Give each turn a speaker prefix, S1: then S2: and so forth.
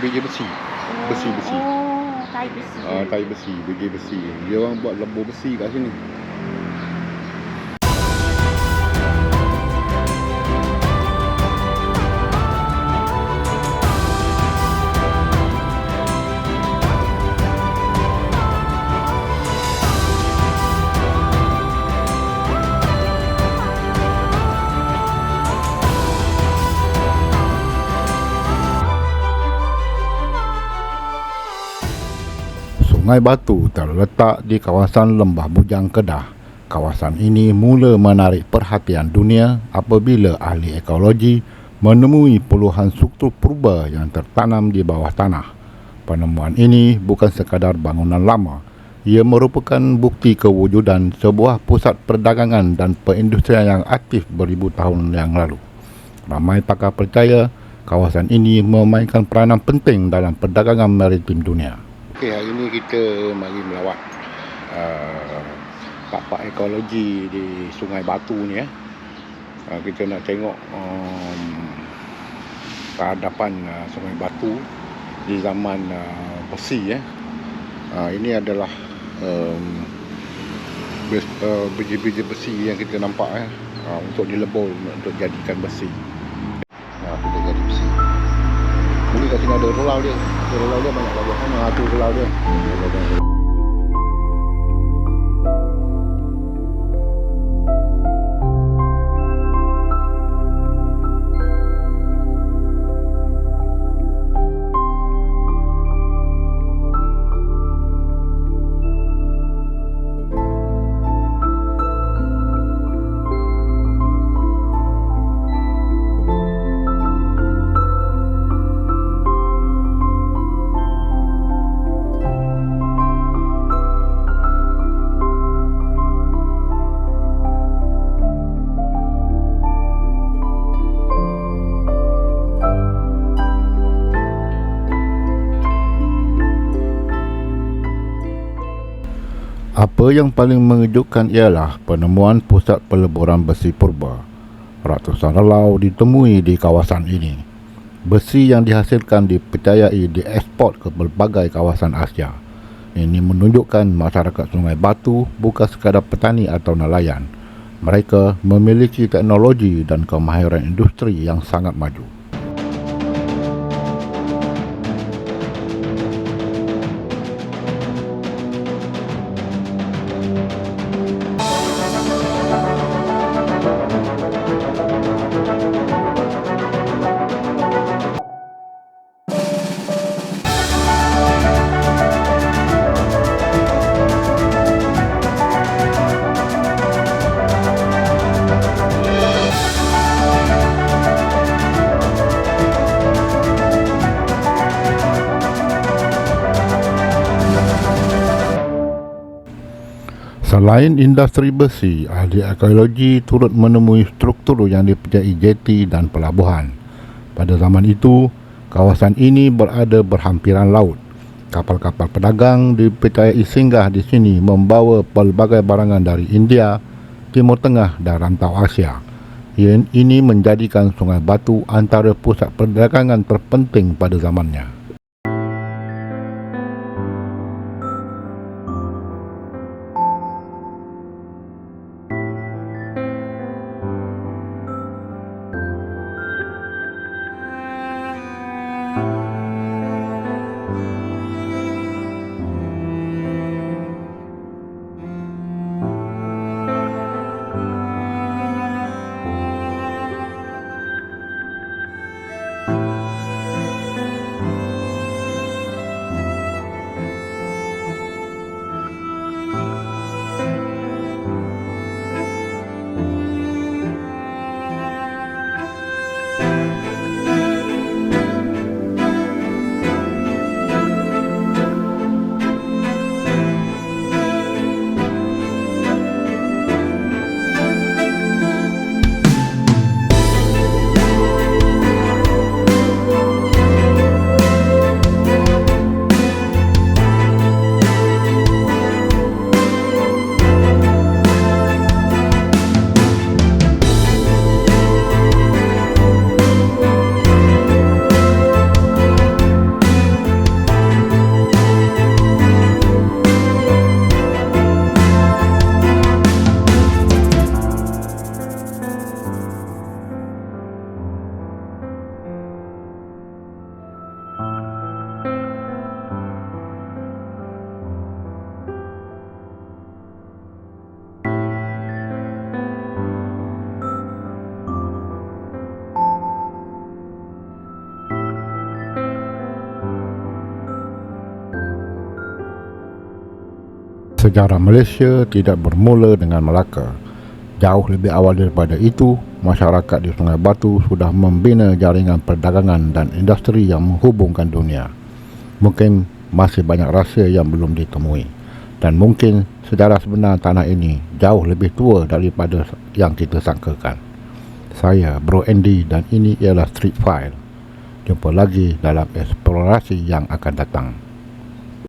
S1: Biji besi. Besi-besi.
S2: Oh, tai besi.
S1: Tai besi, biji besi. Dia orang buat lembu besi kat sini. Sungai Batu terletak di kawasan Lembah Bujang, Kedah. Kawasan ini mula menarik perhatian dunia apabila ahli ekologi menemui puluhan struktur purba yang tertanam di bawah tanah. Penemuan ini bukan sekadar bangunan lama. Ia merupakan bukti kewujudan sebuah pusat perdagangan dan perindustrian yang aktif beribu tahun yang lalu. Ramai pakar percaya kawasan ini memainkan peranan penting dalam perdagangan maritim dunia. Okey, hari ini kita mari melawat pak-pak ekologi di Sungai Batu ni. Kita nak tengok kehadapan Sungai Batu di zaman besi. Ini adalah biji-biji besi yang kita nampak untuk dilebur untuk jadikan besi. Kita jadi besi. Mungkin kat sini ada rolau dia. Rolau dia banyak banget. Tu rolau dia. Apa yang paling mengejutkan ialah penemuan pusat peleburan besi purba. Ratusan relau ditemui di kawasan ini. Besi yang dihasilkan dipercayai diekspor ke berbagai kawasan Asia. Ini menunjukkan masyarakat Sungai Batu bukan sekadar petani atau nelayan. Mereka memiliki teknologi dan kemahiran industri yang sangat maju. Selain industri besi, ahli ekologi turut menemui struktur yang dipercayai jeti dan pelabuhan. Pada zaman itu, kawasan ini berada berhampiran laut. Kapal-kapal pedagang dipercayai singgah di sini membawa pelbagai barangan dari India, Timur Tengah dan rantau Asia. Ini menjadikan Sungai Batu antara pusat perdagangan terpenting pada zamannya. Sejarah Malaysia tidak bermula dengan Melaka. Jauh lebih awal daripada itu, masyarakat di Sungai Batu sudah membina jaringan perdagangan dan industri yang menghubungkan dunia. Mungkin masih banyak rahsia yang belum ditemui, dan mungkin sejarah sebenar tanah ini jauh lebih tua daripada yang kita sangkakan. Saya Bro Andy dan ini ialah Street File. Jumpa lagi dalam eksplorasi yang akan datang.